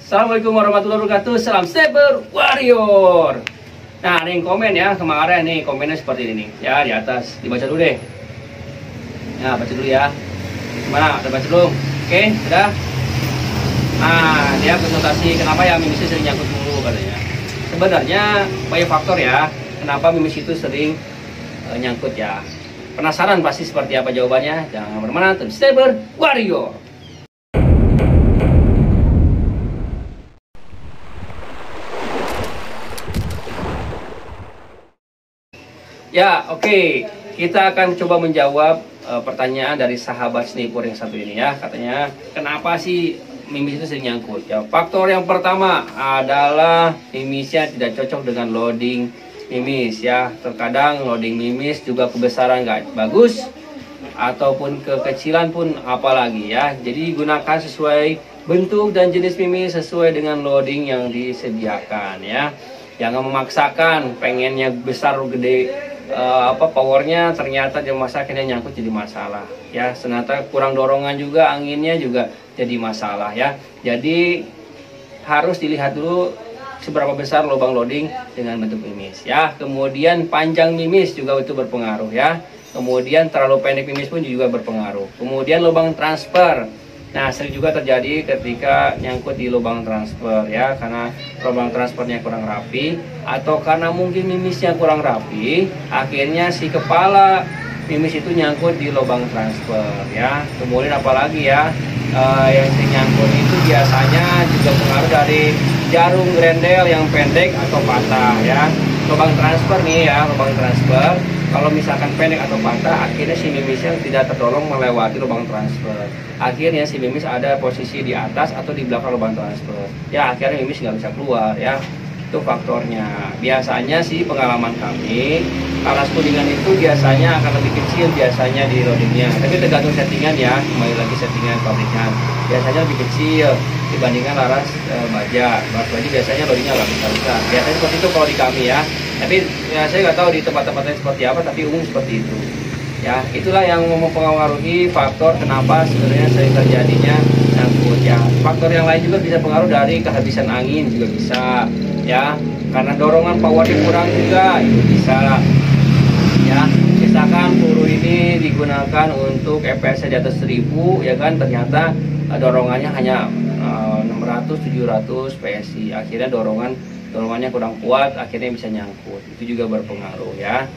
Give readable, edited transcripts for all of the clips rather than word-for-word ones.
Assalamualaikum warahmatullahi wabarakatuh. Salam Sniper Warrior. Nah, ada yang komen ya kemarin nih, komennya seperti ini nih. Ya, di atas. Dibaca dulu deh. Ya, baca dulu ya. Gimana? Udah baca belum? Oke, udah. Nah, dia konsultasi kenapa ya mimis itu sering nyangkut mulu katanya. Sebenarnya banyak faktor ya. Kenapa mimis itu sering nyangkut ya. Penasaran pasti seperti apa jawabannya? Jangan kemana-mana, tetap Sniper Warrior. Ya, oke. Kita akan coba menjawab pertanyaan dari sahabat sniper yang satu ini ya. Katanya, kenapa sih mimis itu sering nyangkut? Ya, faktor yang pertama adalah mimisnya tidak cocok dengan loading mimis ya. Terkadang loading mimis juga kebesaran nggak bagus ataupun kekecilan pun apalagi ya. Jadi gunakan sesuai bentuk dan jenis mimis sesuai dengan loading yang disediakan ya. Jangan memaksakan pengennya besar gede powernya, ternyata di masa akhirnya nyangkut jadi masalah ya. Ternyata kurang dorongan juga, anginnya juga jadi masalah ya. Jadi harus dilihat dulu seberapa besar lubang loading dengan bentuk mimis ya. Kemudian panjang mimis juga itu berpengaruh ya. Kemudian terlalu pendek mimis pun juga berpengaruh. Kemudian lubang transfer. Nah, sering juga terjadi ketika nyangkut di lubang transfer ya, karena lubang transfernya kurang rapi atau karena mungkin mimisnya kurang rapi, akhirnya si kepala mimis itu nyangkut di lubang transfer ya. Kemudian apalagi ya, yang sering nyangkut itu biasanya juga pengaruh dari jarum grendel yang pendek atau patah ya. Lubang transfer nih ya, lubang transfer kalau misalkan pendek atau patah, akhirnya si mimisnya tidak tertolong melewati lubang transfer. Akhirnya si mimis ada posisi di atas atau di belakang lubang transfer. Ya, akhirnya mimis nggak bisa keluar ya. Itu faktornya. Biasanya sih pengalaman kami, alas kudingan itu biasanya akan lebih kecil biasanya di loadingnya. Tapi tergantung settingan ya, kembali lagi settingan pabrikan. Biasanya lebih kecil dibandingkan laras baja. Laras baja biasanya loadingnya nggak besar-besar. Biasanya seperti itu kalau di kami ya. Tapi ya, saya nggak tahu di tempat-tempat lain seperti apa, tapi umum seperti itu. Ya, itulah yang mempengaruhi faktor kenapa sebenarnya sering terjadinya nyangkut ya. Faktor yang lain juga bisa pengaruh dari kehabisan angin juga bisa ya, karena dorongan powernya kurang juga itu bisa ya. Misalkan peluru ini digunakan untuk EPS di atas 1000 ya kan, ternyata dorongannya hanya 600-700 PSI, akhirnya dorongannya kurang kuat, akhirnya bisa nyangkut. Itu juga berpengaruh ya.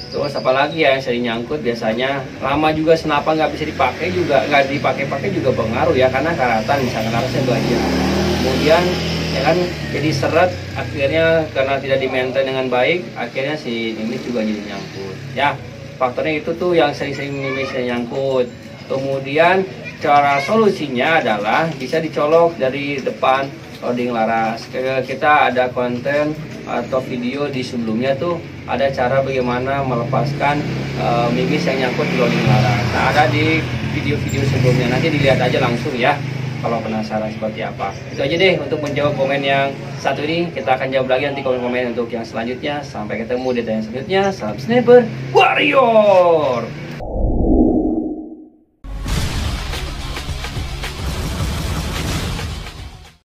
Terus apalagi ya yang sering nyangkut, biasanya lama juga senapan nggak bisa dipakai juga, nggak dipakai juga pengaruh ya, karena karatan misalkan larasnya baja. Kemudian ya kan jadi seret, akhirnya karena tidak di-maintain dengan baik, akhirnya si mimis juga jadi nyangkut ya. Faktornya itu tuh yang sering-sering mimisnya nyangkut. Kemudian cara solusinya adalah bisa dicolok dari depan loading laras. Kita ada konten atau video di sebelumnya tuh ada cara bagaimana melepaskan mimis yang nyangkut di loading laras. Nah, ada di video-video sebelumnya, nanti dilihat aja langsung ya kalau penasaran seperti apa. Itu aja deh untuk menjawab komen yang satu ini. Kita akan jawab lagi nanti komen-komen untuk yang selanjutnya. Sampai ketemu di tanya selanjutnya. Salam Sniper Warrior.